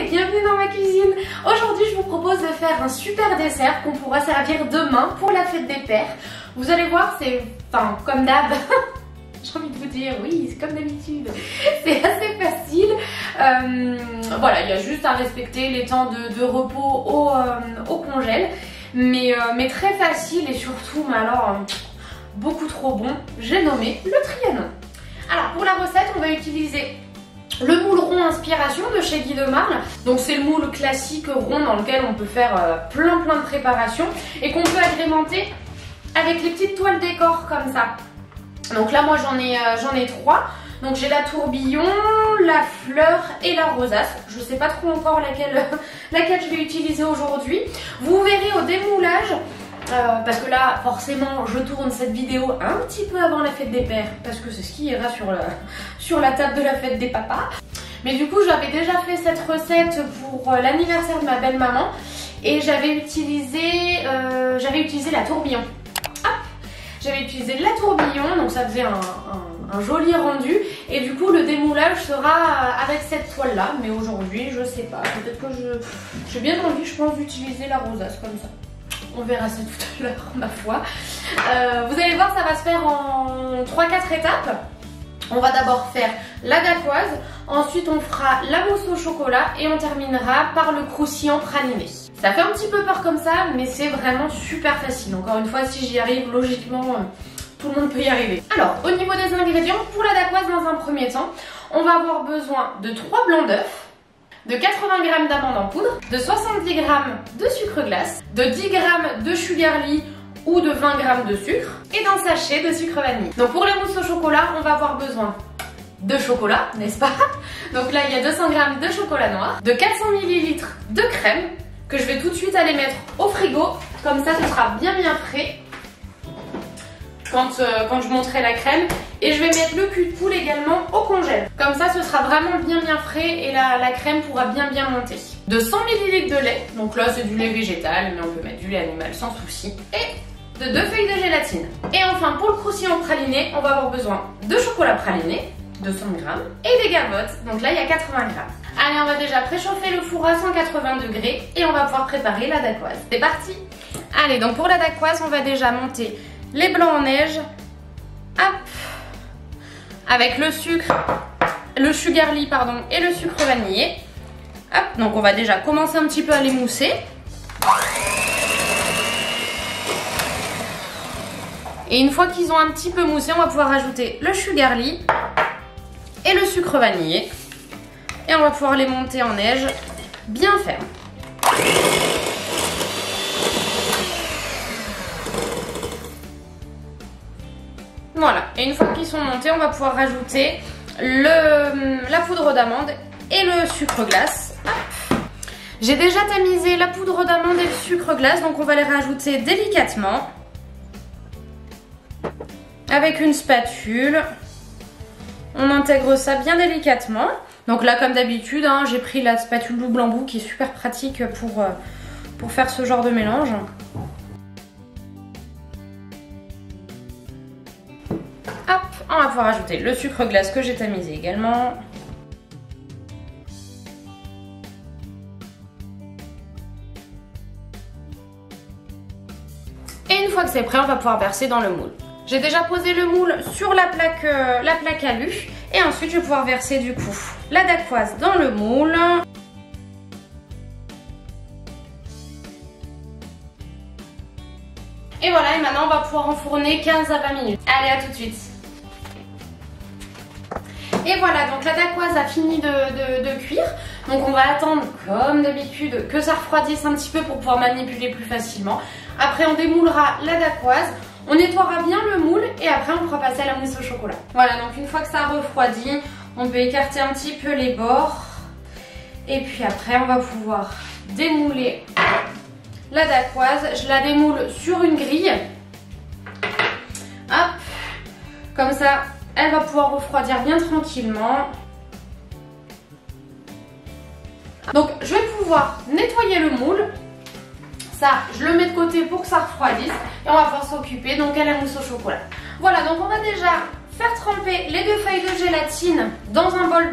et bienvenue dans ma cuisine. Aujourd'hui je vous propose de faire un super dessert qu'on pourra servir demain pour la fête des pères. Vous allez voir, c'est comme d'hab. J'ai envie de vous dire, oui, c'est comme d'habitude. C'est assez facile. Voilà, il y a juste à respecter les temps de repos au congèle. Mais très facile et surtout, mais alors, beaucoup trop bon. J'ai nommé le Trianon. Alors pour la recette, on va utiliser le moule rond Inspiration de chez Guy de Marle. Donc c'est le moule classique rond dans lequel on peut faire plein de préparations et qu'on peut agrémenter avec les petites toiles décor comme ça. Donc là moi j'en ai 3. Donc j'ai la tourbillon, la fleur et la rosace. Je sais pas trop encore laquelle je vais utiliser aujourd'hui. Vous verrez au démoulage, parce que là forcément je tourne cette vidéo un petit peu avant la fête des pères, parce que c'est ce qui ira sur la table de la fête des papas. Mais du coup j'avais déjà fait cette recette pour l'anniversaire de ma belle-maman et j'avais utilisé la tourbillon. J'avais utilisé de la tourbillon, donc ça faisait un joli rendu. Et du coup le démoulage sera avec cette toile là. Mais aujourd'hui je sais pas, peut-être que j'ai bien envie je pense d'utiliser la rosace comme ça. On verra ça tout à l'heure ma foi. Vous allez voir, ça va se faire en 3-4 étapes. On va d'abord faire la dacquoise, ensuite on fera la mousse au chocolat et on terminera par le croustillant praliné. Ça fait un petit peu peur comme ça, mais c'est vraiment super facile. Encore une fois, si j'y arrive, logiquement, tout le monde peut y arriver. Alors, au niveau des ingrédients, pour la dacquoise dans un premier temps, on va avoir besoin de 3 blancs d'œufs, de 80 g d'amandes en poudre, de 70 g de sucre glace, de 10 g de sugarly ou de 20 g de sucre et d'un sachet de sucre vanille. Donc pour la mousse au chocolat, on va avoir besoin de chocolat, n'est-ce pas? Donc là, il y a 200 g de chocolat noir, de 400 ml de crème, que je vais tout de suite aller mettre au frigo, comme ça ce sera bien frais quand je monterai la crème. Et je vais mettre le cul de poule également au congèle, comme ça ce sera vraiment bien frais et la crème pourra bien monter. De 100 ml de lait, donc là c'est du lait végétal mais on peut mettre du lait animal sans souci, et de 2 feuilles de gélatine. Et enfin pour le croustillant praliné, on va avoir besoin de chocolat praliné, 200 g, et des gargotes, donc là il y a 80 g. Allez, on va déjà préchauffer le four à 180 degrés et on va pouvoir préparer la dacquoise. C'est parti! Allez, donc pour la dacquoise, on va déjà monter les blancs en neige. Hop! Avec le sucre, le sugarly pardon, et le sucre vanillé. Hop, donc on va déjà commencer un petit peu à les mousser. Et une fois qu'ils ont un petit peu moussé, on va pouvoir ajouter le sugarly et le sucre vanillé. Et on va pouvoir les monter en neige bien ferme. Voilà, et une fois qu'ils sont montés, on va pouvoir rajouter la poudre d'amande et le sucre glace. J'ai déjà tamisé la poudre d'amande et le sucre glace, donc on va les rajouter délicatement avec une spatule. On intègre ça bien délicatement. Donc là, comme d'habitude, hein, j'ai pris la spatule double embout qui est super pratique pour faire ce genre de mélange. Hop, on va pouvoir ajouter le sucre glace que j'ai tamisé également. Et une fois que c'est prêt, on va pouvoir verser dans le moule. J'ai déjà posé le moule sur la plaque alu et ensuite je vais pouvoir verser du coup la dacquoise dans le moule. Et voilà, et maintenant on va pouvoir enfourner 15 à 20 minutes. Allez, à tout de suite. Et voilà, donc la dacquoise a fini de cuire. Donc on va attendre comme d'habitude que ça refroidisse un petit peu pour pouvoir manipuler plus facilement. Après on démoulera la dacquoise. On nettoiera bien le moule et après on pourra passer à la mousse au chocolat. Voilà, donc une fois que ça a refroidi, on peut écarter un petit peu les bords. Et puis après on va pouvoir démouler la dacquoise. Je la démoule sur une grille. Hop, comme ça elle va pouvoir refroidir bien tranquillement. Donc je vais pouvoir nettoyer le moule. Ça, je le mets de côté pour que ça refroidisse et on va pouvoir s'occuper donc à la mousse au chocolat. Voilà, donc on va déjà faire tremper les 2 feuilles de gélatine dans un bol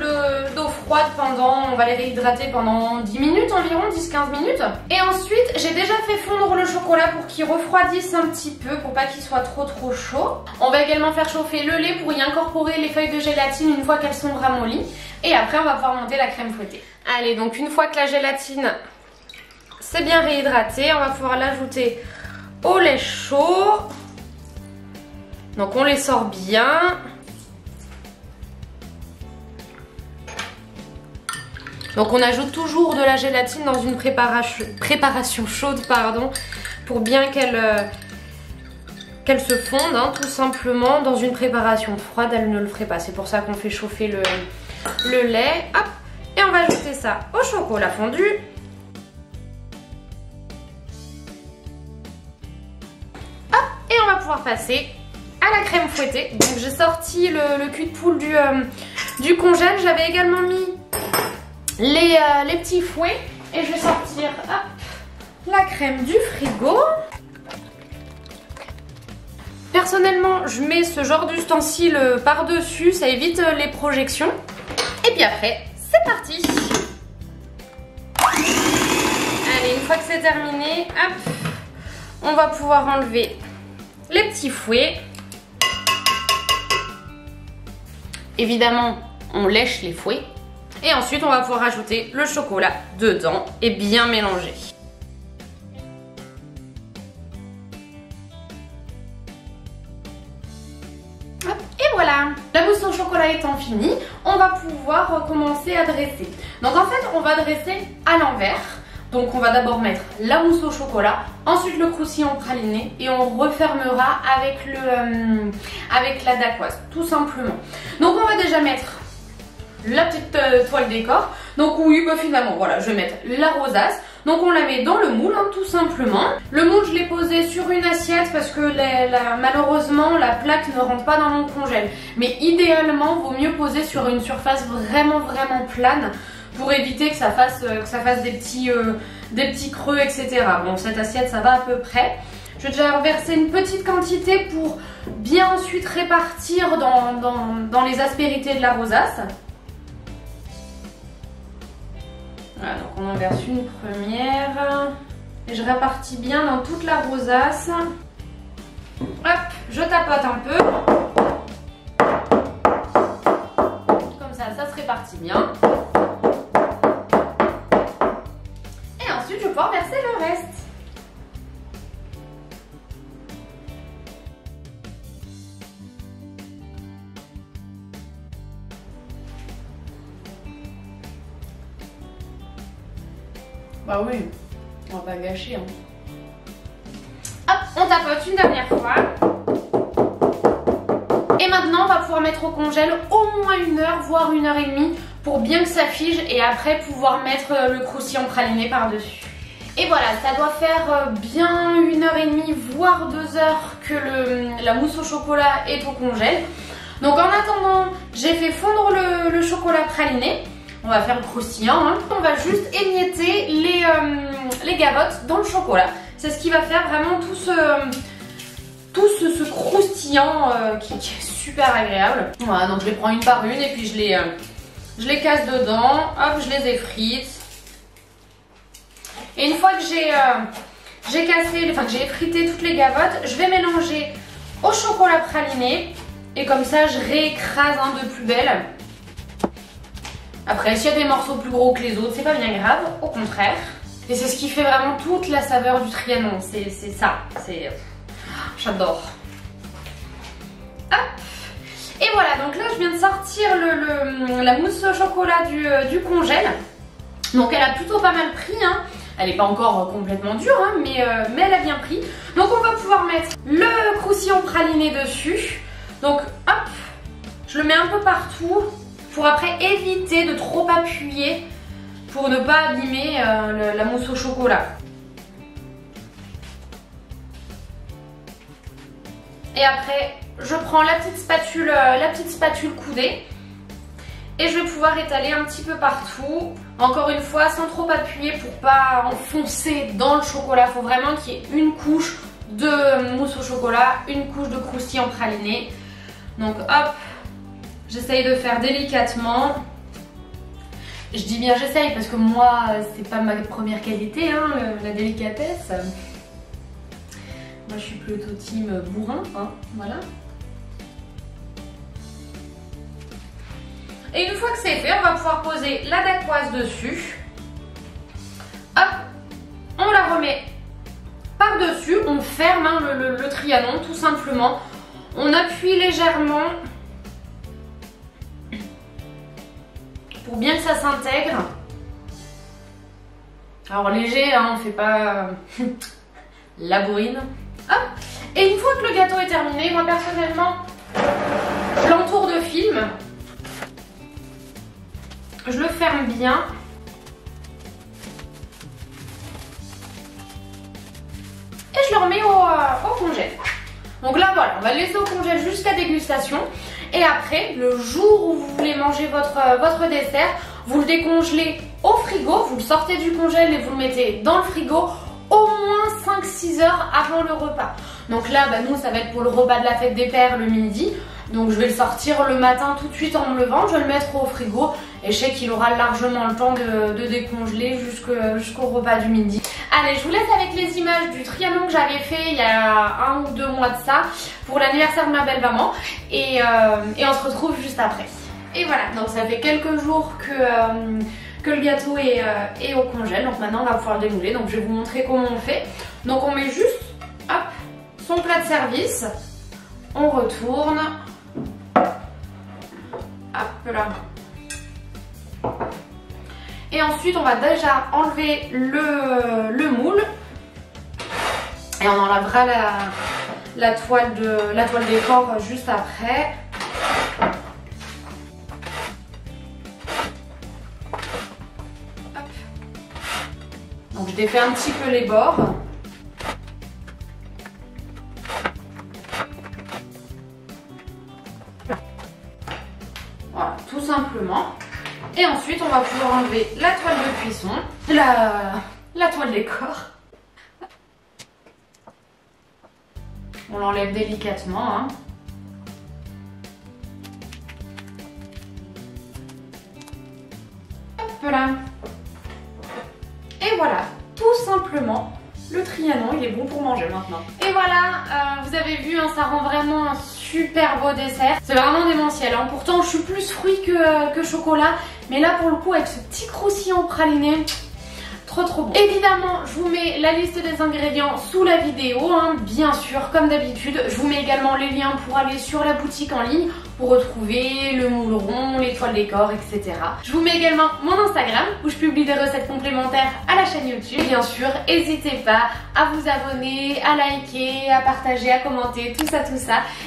d'eau froide pendant, on va les réhydrater pendant 10 minutes environ, 10-15 minutes. Et ensuite, j'ai déjà fait fondre le chocolat pour qu'il refroidisse un petit peu, pour pas qu'il soit trop chaud. On va également faire chauffer le lait pour y incorporer les feuilles de gélatine une fois qu'elles sont ramollies. Et après, on va pouvoir monter la crème fouettée. Allez, donc une fois que la gélatine s'est bien réhydratée, on va pouvoir l'ajouter au lait chaud. Donc on les sort bien. Donc on ajoute toujours de la gélatine dans une préparation chaude, pardon, pour bien qu'elle se fonde, hein, tout simplement. Dans une préparation froide, elle ne le ferait pas. C'est pour ça qu'on fait chauffer le lait. Hop, et on va ajouter ça au chocolat fondu. Hop, et on va pouvoir passer à la crème fouettée. Donc j'ai sorti le cul de poule du congèle. J'avais également mis les petits fouets. Et je vais sortir la crème du frigo. Personnellement, je mets ce genre d'ustensile par-dessus. Ça évite les projections. Et puis après, c'est parti. Allez, une fois que c'est terminé, hop, on va pouvoir enlever les petits fouets. Évidemment, on lèche les fouets. Et ensuite, on va pouvoir ajouter le chocolat dedans et bien mélanger. Et voilà, la mousse au chocolat étant finie, on va pouvoir commencer à dresser. Donc en fait, on va dresser à l'envers. Donc on va d'abord mettre la mousse au chocolat, ensuite le croustillant praliné et on refermera avec la dacquoise, tout simplement. Donc on va déjà mettre la petite toile décor. Donc oui, bah finalement, voilà, je vais mettre la rosace. Donc on la met dans le moule, hein, tout simplement. Le moule, je l'ai posé sur une assiette parce que malheureusement, la plaque ne rentre pas dans mon congèle. Mais idéalement, vaut mieux poser sur une surface vraiment plane pour éviter que ça fasse des petits creux, etc. Bon, cette assiette, ça va à peu près. Je vais déjà verser une petite quantité pour bien ensuite répartir dans les aspérités de la rosace. Voilà, donc on en verse une première. Et je répartis bien dans toute la rosace. Hop, je tapote un peu. Comme ça se répartit bien. Et ensuite, je vais pouvoir verser le reste. Bah oui, on va pas gâcher. Hein. Hop, on tapote une dernière fois. Et maintenant, on va pouvoir mettre au congèle au moins 1 heure, voire 1 heure et demie, pour bien que ça fige et après pouvoir mettre le croustillant praliné par-dessus. Et voilà, ça doit faire bien 1 heure et demie, voire 2 heures que la mousse au chocolat est au congèle. Donc en attendant, j'ai fait fondre le chocolat praliné. On va faire le croustillant, hein. On va juste émietter les gavottes dans le chocolat. C'est ce qui va faire vraiment tout ce croustillant qui est super agréable. Voilà, donc je les prends une par une et puis je les casse dedans. Hop, je les effrite. Et une fois que j'ai effrité toutes les gavottes, je vais mélanger au chocolat praliné. Et comme ça, je réécrase un de plus belle. Après, s'il y a des morceaux plus gros que les autres, c'est pas bien grave, au contraire. Et c'est ce qui fait vraiment toute la saveur du Trianon, c'est ça, j'adore. Hop. Et voilà, donc là je viens de sortir la mousse au chocolat du congèle. Donc elle a plutôt pas mal pris, hein. Elle n'est pas encore complètement dure, hein, mais elle a bien pris. Donc on va pouvoir mettre le croustillant praliné dessus. Donc hop, je le mets un peu partout. Pour après éviter de trop appuyer pour ne pas abîmer la mousse au chocolat. Et après, je prends la petite spatule coudée et je vais pouvoir étaler un petit peu partout. Encore une fois, sans trop appuyer pour pas enfoncer dans le chocolat. Il faut vraiment qu'il y ait une couche de mousse au chocolat, une couche de croustillant praliné. Donc hop, j'essaye de faire délicatement. Je dis bien j'essaye parce que moi c'est pas ma première qualité, hein, la délicatesse. Moi je suis plutôt team bourrin, hein, voilà. Et une fois que c'est fait, on va pouvoir poser la dacquoise dessus. Hop, on la remet par-dessus, on ferme hein, le trianon tout simplement. On appuie légèrement pour bien que ça s'intègre. Alors léger, hein, on fait pas la bourrine. Hop. Et une fois que le gâteau est terminé, moi personnellement, je l'entoure de film. Je le ferme bien. Et je le remets au congèle. Donc là voilà, on va le laisser au congèle jusqu'à dégustation. Et après, le jour où vous voulez manger votre dessert, vous le décongelez au frigo, vous le sortez du congèle et vous le mettez dans le frigo au moins 5-6 heures avant le repas. Donc là, bah, nous, ça va être pour le repas de la fête des pères le midi. Donc je vais le sortir le matin tout de suite en me levant, je vais le mettre au frigo et je sais qu'il aura largement le temps de décongeler jusqu'au repas du midi. Allez, je vous laisse avec les images du trianon que j'avais fait il y a 1 ou 2 mois de ça pour l'anniversaire de ma belle maman et on se retrouve juste après. Et voilà, donc ça fait quelques jours que le gâteau est au congèle, donc maintenant on va pouvoir le démouler, donc je vais vous montrer comment on fait. Donc on met juste, hop, son plat de service, on retourne. Hop là. Et ensuite on va déjà enlever le moule et on enlèvera la toile décor juste après. Hop. Donc je défais un petit peu les bords. Voilà, tout simplement. Et ensuite, on va pouvoir enlever la toile de cuisson, la toile décor. On l'enlève délicatement. Hein. Hop là. Et voilà, tout simplement. Le trianon, il est bon pour manger maintenant. Et voilà, vous avez vu, hein, ça rend vraiment un super beau dessert. C'est vraiment démentiel. Hein. Pourtant, je suis plus fruit que chocolat. Mais là, pour le coup, avec ce petit croustillant praliné, trop bon. Évidemment, je vous mets la liste des ingrédients sous la vidéo, hein, bien sûr, comme d'habitude. Je vous mets également les liens pour aller sur la boutique en ligne pour retrouver le moule rond, les toiles décor, etc. Je vous mets également mon Instagram où je publie des recettes complémentaires à la chaîne YouTube. Bien sûr, n'hésitez pas à vous abonner, à liker, à partager, à commenter, tout ça.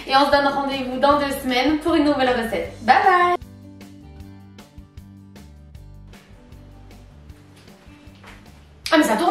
Et on se donne rendez-vous dans 2 semaines pour une nouvelle recette. Bye bye! Ah mais ça tourne!